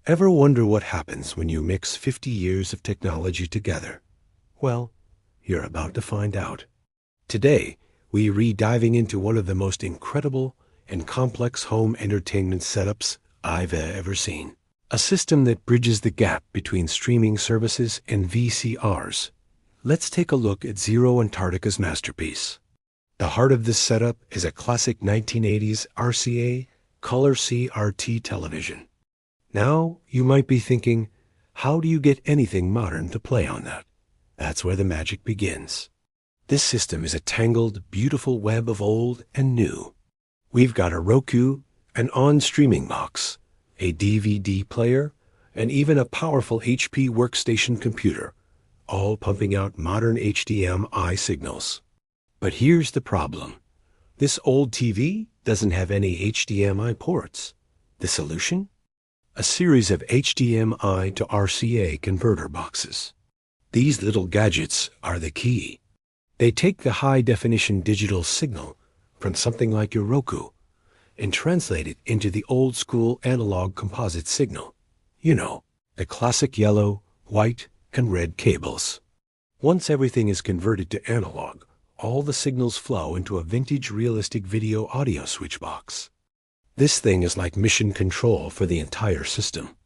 Ever wonder what happens when you mix 50 years of technology together? Well, you're about to find out. Today, we are diving into one of the most incredible and complex home entertainment setups I've ever seen. A system that bridges the gap between streaming services and VCRs. Let's take a look at Zeroantartica's masterpiece. The heart of this setup is a classic 1980s RCA color CRT television. Now, you might be thinking, how do you get anything modern to play on that? That's where the magic begins. This system is a tangled, beautiful web of old and new. We've got a Roku, an on-streaming box, a DVD player, and even a powerful HP workstation computer, all pumping out modern HDMI signals. But here's the problem. This old TV doesn't have any HDMI ports. The solution? A series of HDMI to RCA converter boxes. These little gadgets are the key. They take the high-definition digital signal from something like your Roku and translate it into the old-school analog composite signal. You know, the classic yellow, white, and red cables. Once everything is converted to analog, all the signals flow into a vintage realistic video audio switch box. This thing is like mission control for the entire system.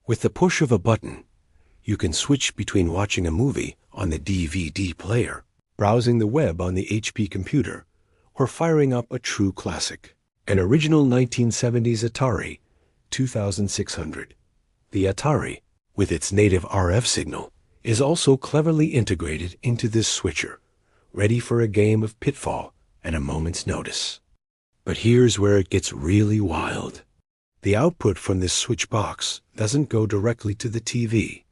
With the push of a button, you can switch between watching a movie on the DVD player, browsing the web on the HP computer, or firing up a true classic, an original 1970s Atari 2600. The Atari, with its native RF signal, is also cleverly integrated into this switcher, ready for a game of Pitfall at a moment's notice. But here's where it gets really wild. The output from this switch box doesn't go directly to the TV.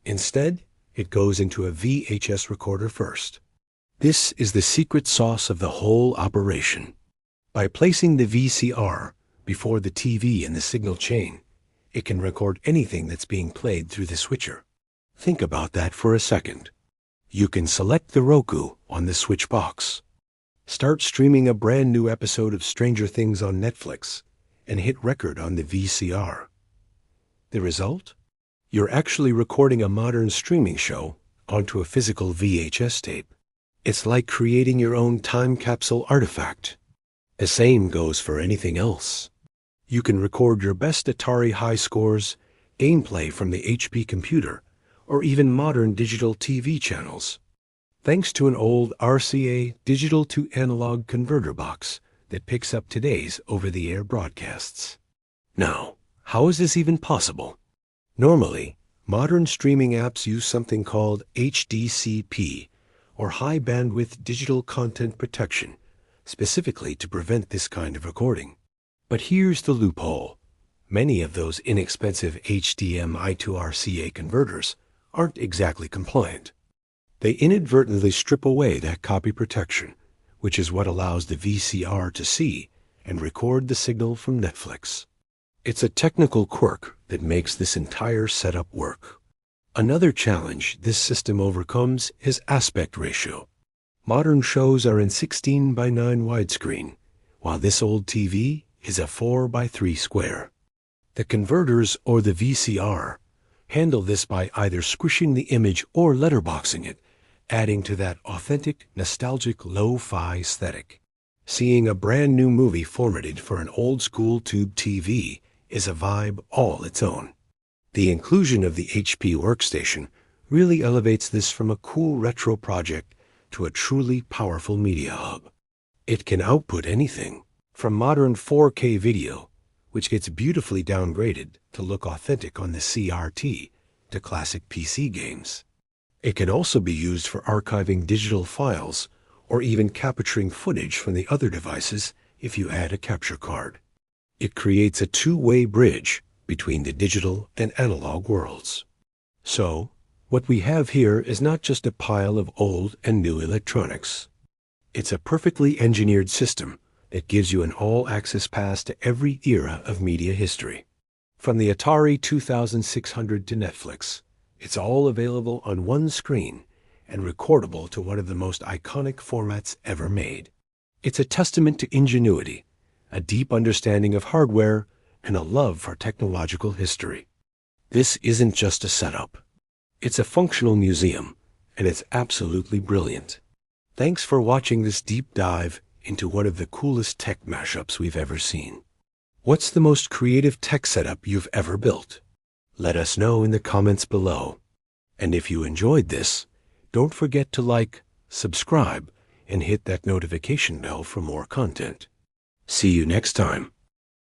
Instead, it goes into a VHS recorder first. This is the secret sauce of the whole operation. By placing the VCR before the TV in the signal chain, it can record anything that's being played through the switcher. Think about that for a second. You can select the Roku on the switch box, start streaming a brand new episode of Stranger Things on Netflix, and hit record on the VCR. The result? You're actually recording a modern streaming show onto a physical VHS tape. It's like creating your own time capsule artifact. The same goes for anything else. You can record your best Atari high scores, gameplay from the HP computer, or even modern digital TV channels, thanks to an old RCA digital-to-analog converter box that picks up today's over-the-air broadcasts. Now, how is this even possible? Normally, modern streaming apps use something called HDCP, or High Bandwidth Digital Content Protection, specifically to prevent this kind of recording. But here's the loophole. Many of those inexpensive HDMI to RCA converters aren't exactly compliant. They inadvertently strip away that copy protection, which is what allows the VCR to see and record the signal from Netflix. It's a technical quirk that makes this entire setup work. Another challenge this system overcomes is aspect ratio. Modern shows are in 16:9 widescreen, while this old TV is a 4:3 square. The converters or the VCR handle this by either squishing the image or letterboxing it, adding to that authentic, nostalgic lo-fi aesthetic. Seeing a brand new movie formatted for an old-school tube TV is a vibe all its own. The inclusion of the HP workstation really elevates this from a cool retro project to a truly powerful media hub. It can output anything, from modern 4K video, which gets beautifully downgraded to look authentic on the CRT, to classic PC games. It can also be used for archiving digital files or even capturing footage from the other devices if you add a capture card. It creates a two-way bridge between the digital and analog worlds. So, what we have here is not just a pile of old and new electronics. It's a perfectly engineered system that gives you an all-access pass to every era of media history. From the Atari 2600 to Netflix, it's all available on one screen and recordable to one of the most iconic formats ever made. It's a testament to ingenuity, a deep understanding of hardware, and a love for technological history. This isn't just a setup. It's a functional museum, and it's absolutely brilliant. Thanks for watching this deep dive into one of the coolest tech mashups we've ever seen. What's the most creative tech setup you've ever built? Let us know in the comments below. And if you enjoyed this, don't forget to like, subscribe, and hit that notification bell for more content. See you next time.